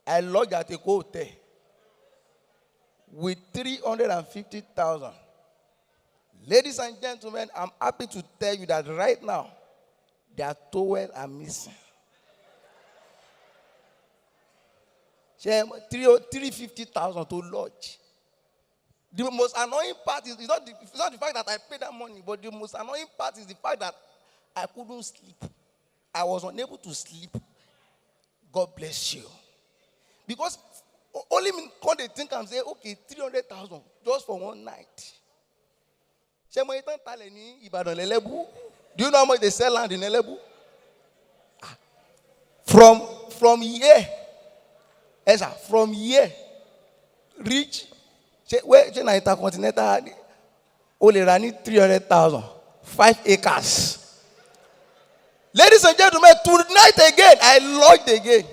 I lodged at a hotel with 350,000. Ladies and gentlemen, I'm happy to tell you that right now, their towels are missing. 350,000 to lodge. The most annoying part is not the fact that I paid that money, but the most annoying part is the fact that I couldn't sleep. I was unable to sleep. God bless you. Because only me come they think and say, okay, 300,000 just for one night. Do you know how much they sell land in Elebu? From here, from here, reach, where Intercontinental only running 300,000, 5 acres. Ladies and gentlemen, tonight again, I lodged again.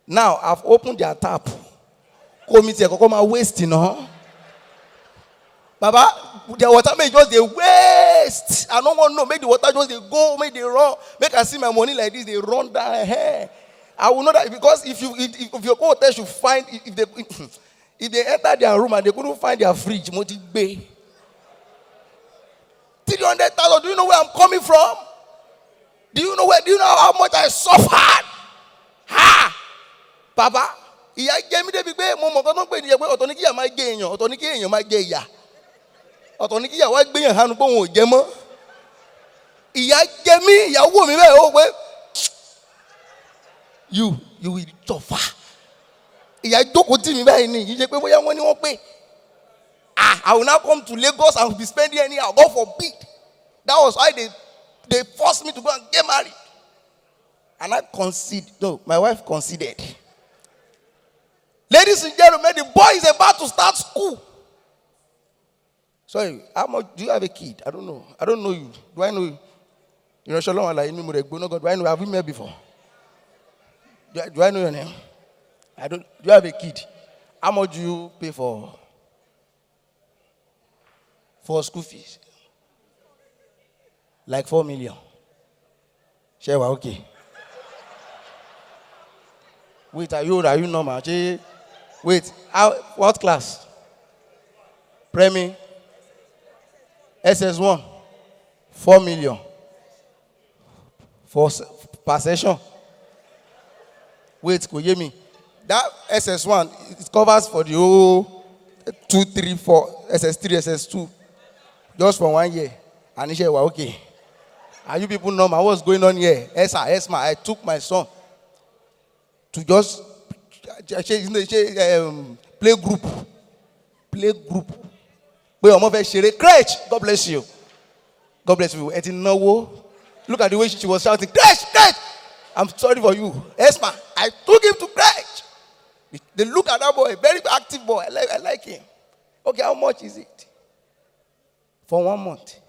Now, I've opened their tap. Come waste, you know. Baba, their water may just they waste. I don't want to know. Make the water just they go, make they run. Make I see my money like this, they run down here. I will know that because if your hotel should find if they enter their room and they couldn't find their fridge, Moti Bay. 300,000. Do you know where I'm coming from? Do you know how much I suffered? Ha! Papa, ìyà jẹ mí débi pé mo mọ̀ kan tó ń pè ní ẹgbẹ́ ọ̀tọ̀ ní kíyà máa jẹ èèyàn, ọ̀tọ̀ ní kí èèyàn máa jẹ ìyà. Ọ̀tọ̀ ní kíyà wá gbé èèyàn hanu pé òun ò jẹ mọ́. Ìyà jẹ mí, ìyàwó mi bẹ́ẹ̀ ó pé you will suffer. Ìyà jókòó tì mí báyìí ni, ìyẹn pé bóyá wọ́n ní wọ́n pé I will now come to Lagos and be spending anyhow. God forbid. That was why they forced me to go and get married. And I conceded. No, my wife conceded. Ladies and gentlemen, the boy is about to start school. Sorry, how much do you have a kid? I don't know. I don't know you. Do I know you? You know, Shalom Allah, do I know? Have we met before? Do I know your name? I don't. Do you have a kid? How much do you pay for school fees? Like 4 million. Share, okay. Wait, are you normal? Wait, what class? Premi? SS1? 4 million. Per session? Wait, could you hear me? That SS1, it covers for the whole 2, 3, 4, SS3, SS2. Just for 1 year. And he said, well, okay. Are you people normal? What's going on here? Esma, I took my son to just play group. Crèche, God bless you. God bless you. Look at the way she was shouting, crèche. I'm sorry for you. Esma, I took him to crèche. They look at that boy, very active boy. I like him. Okay, how much is it? For 1 month.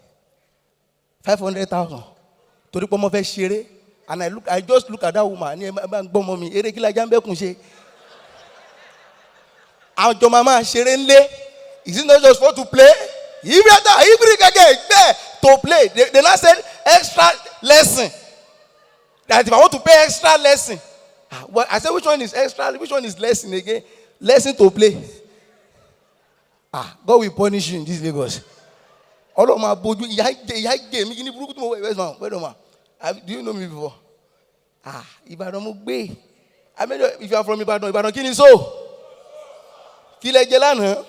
500,000. To the and I just look at that woman. Is it not just for to play? To play. They now said extra lesson. That if I want to pay extra lesson. Well, I said, which one is extra? Which one is lesson again? Lesson to play. God will punish you in this Lagos. All of my bodu, do you know me before? Ibadan Mugbe. I mean, if you are from Ibadan, kini so? Kile Jelana?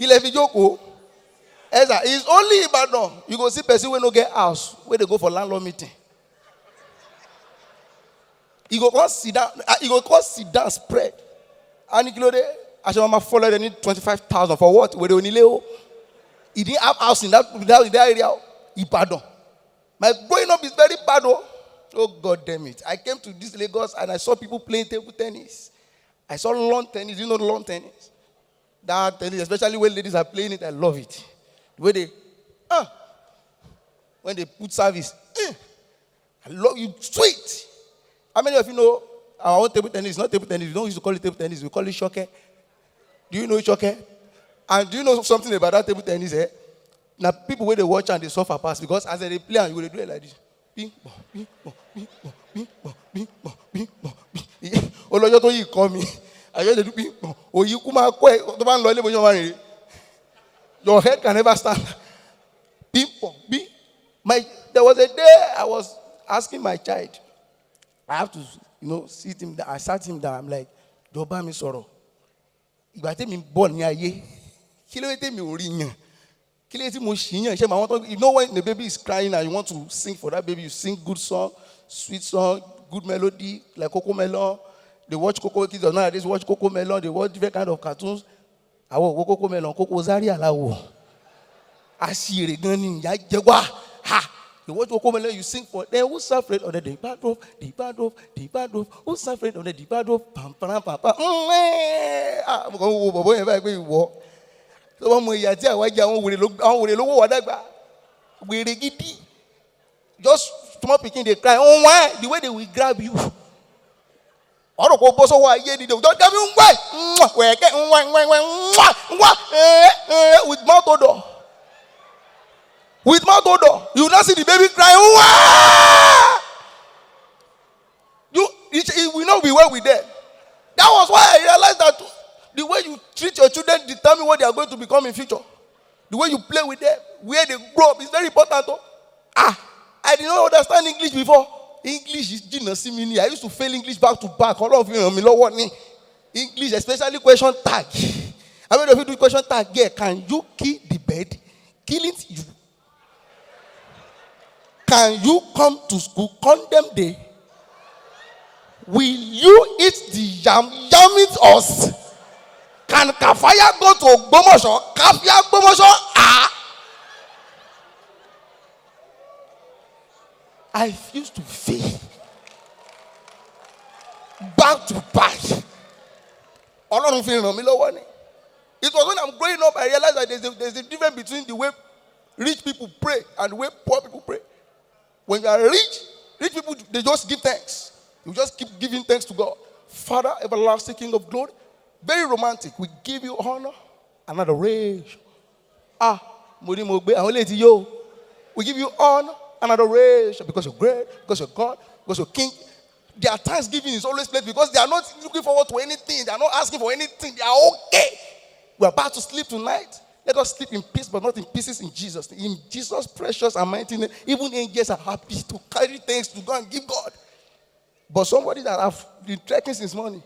Kile Fijoko? It's only Ibadan. You go see person when no get house, where they go for landlord meeting. You go come sit down, spread. And I should follow they need 25,000 for what? Where they only lay. He didn't have house in that area. Ibadan. My growing up is very bad. Oh, God damn it. I came to this Lagos and I saw people playing table tennis. I saw lawn tennis. You know lawn tennis? That tennis, especially when ladies are playing it, I love it. The way when they put service, I love you, sweet. How many of you know our own table tennis is not table tennis? We don't used to call it table tennis. We call it shoke. Do you know shoke? And do you know something about that table tennis? Now, people, when they watch and they suffer past, because as they play and you will do it like this. Bing bong, bing bong, bing bong, bing bong, bing bong, bing bong, bing. Olójó tó yìí kọ́ mi. I just do bing bong. Òyì kú máa kọ́ ẹ̀ tó bá ń lọ ilé ìbòjọ́ máa rìn. Your head can never stand. Bing bong, bing. There was a day I was asking my child. I have to, sit him down. I sat him down. I'm like, Jọba mi sọ̀rọ̀. Ìgbà tí mi bọ̀ ní ayé. Kí ló dé mi ò rí yàn? Kí ló dé mo ṣì yàn? Ṣé màá want to, when the baby is crying and you want to sing for that baby, you sing good song, sweet song, good melody, like Coco Melon. They watch Coco Kids or nowadays watch Coco Melon. They watch different kind of cartoons. I watch Coco Melon, Coco Zaria lawo. Asire gan ni ìyá jẹ wá. Ha! You watch Coco Melon, you sing for them. Who's afraid of the bad rope? The bad rope, the bad rope. Who's afraid of the bad rope? Pam pam pam pam. Mo kàn wo bọ̀bọ̀ yẹn báyìí pé ìwọ. Tó bá mọ ìyá tí àwọn ajá àwọn wèrè lówó wà dàgbà. Wèrè gidi. Just small pikin dey cry. Oh why? The way they will grab you. Ọ̀rọ̀ kò bọ́ sọ́wọ́ ayé ni. They will just grab you. Wẹ̀kẹ́ with mouth odor. With mouth odor. You will not see the baby crying. It will not be well with them. That was why I realized that the way you treat your children determine what they are going to become in future. The way you play with them, where they grow up is very important. I did not understand English before. English is genocide. I used to fail English back to back. All of you, English, especially question tag. I mean, if you do question tag, can you kill the bird? Killing you. Can you come to school condemn day? Will you eat the yam it us? Can Kafaya go to Gbomosho? Kafia Gbomosho? I used to fail. Back to back. It was when I'm growing up, I realized that there's a difference between the way rich people pray and the way poor people pray. When you are rich people, they just give thanks. You just keep giving thanks to God. Father, everlasting King of glory. Very romantic. We give you honor and adoration. We give you honor and adoration because you're great, because you're God, because you're King. Their thanksgiving is always played because they are not looking forward to anything. They are not asking for anything. They are okay. We're about to sleep tonight. Let us sleep in peace, but not in pieces in Jesus. In Jesus' precious and mighty name, even angels are happy to carry things to go and give God. But somebody that have been trekking since morning,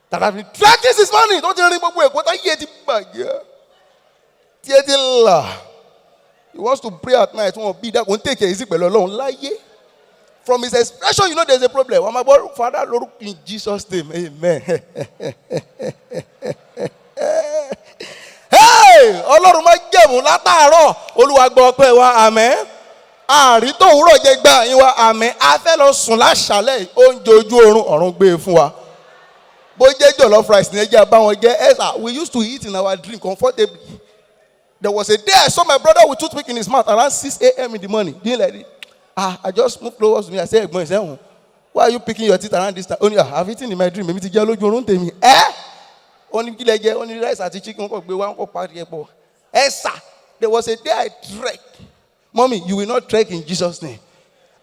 don't you remember what I hear? He wants to pray at night. Won't be that. Won't take it easy, but alone. From his expression, there's a problem. My Father, Lord, in Jesus' name, amen. Hey, Ọlọ́run máa jẹ̀mú látàárọ̀. Olúwa gbọ́ pé wa àmín. Àrí tó wúrọ̀ jẹ gbà yín wa àmín. A fẹ́ lọ sùn láṣálẹ́ oúnjẹ ojú oorun ọ̀run gbé fún wa. Bó jẹ́ jollof rice ní ẹjẹ́ bá wọn jẹ́. We used to eat in our dream comfortably. There was a day I saw my brother with toothpick in his mouth around 6 a.m. in the morning. Didn't let it. I just moved close to me. I said, why are you picking your teeth around this time? Only I've eaten in my dream. Maybe to ojú oorun tèmi. Only rice and chicken. There was a day I trekked. Mommy, you will not trek in Jesus' name.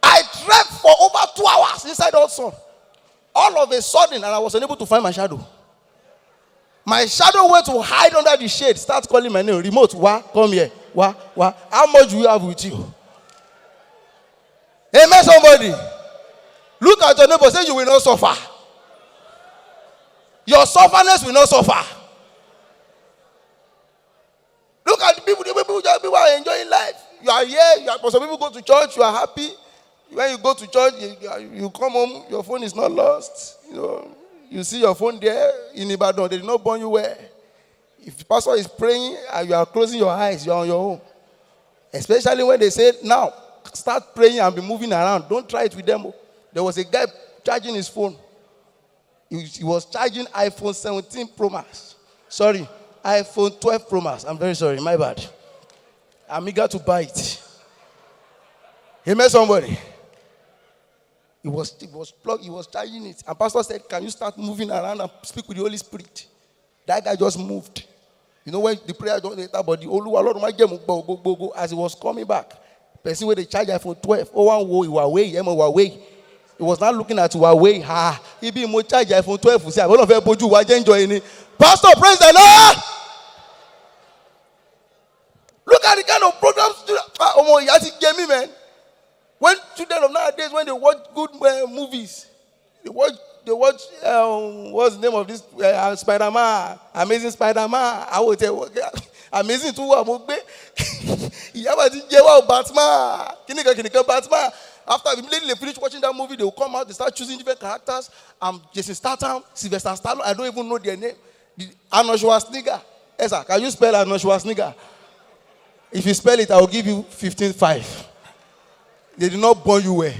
I trekked for over 2 hours inside the sun. All of a sudden, and I was unable to find my shadow. My shadow went to hide under the shade. Start calling my name. Remote, come here. How much do you have with you? Amen, somebody. Look at your neighbor. Say you will not suffer. Your sufferness will not suffer. Look at the people are enjoying life. You are here. Some people go to church. You are happy. When you go to church, you come home. Your phone is not lost. You see your phone there in Ibadan. They did not burn you where. If the pastor is praying and you are closing your eyes, you are on your own. Especially when they say, now, start praying and be moving around. Don't try it with them. There was a guy charging his phone. He was charging iPhone 17 Pro Max. Sorry, iPhone 12 Pro Max. I'm very sorry, my bad. I'm eager to buy it. He met somebody. He was plugged, he was charging it. And pastor said, can you start moving around and speak with the Holy Spirit? That guy just moved. When the prayer don't later, but the Oluwa Lord go, as he was coming back, person where they charge iPhone 12. Oh, one wo Huawei, Huawei. He was not looking at Huawei. He be more charge iPhone 12. Say, I want to put you watch enjoying. Pastor, praise the Lord. Look at the kind of programs. Oh, you have to get me, man. When children of nowadays, when they watch good movies, they watch what's the name of this Spider-Man, Amazing Spider-Man. I would say, amazing too. You have a Batman. Batman. After immediately they finish watching that movie, they will come out, they start choosing different characters. Jason Statham, Sylvester Stallone, I don't even know their name. Arnold Schwarzenegger. Yes, sir. Can you spell Arnold Schwarzenegger? If you spell it, I will give you 15.5. They did not born you well.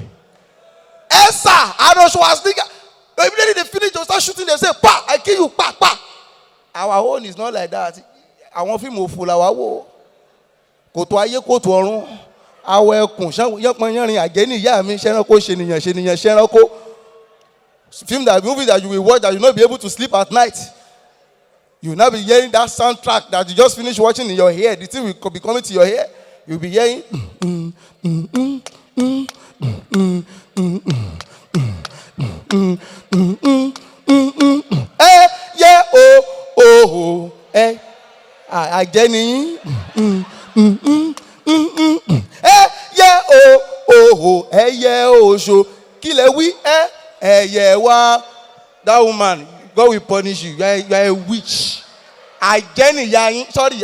Yes, sir. Arnold Schwarzenegger. Immediately they finish, they'll start shooting, they say, pa, I kill you, pa, pa. Our own is not like that. I want film of full our war. Go to Aye, go to Oron. Our young again, yeah, I mean, Shenako, Shenako. Film that movie that you will watch that you will not be able to sleep at night. You will not be hearing that soundtrack that you just finished watching in your ear. The thing will be coming to your ear. You'll be hearing. Yeah, oh, again. Yeah, oh, yeah, oh, so kill a we, yeah, wa. That woman, God will punish you. You are a witch. Sorry,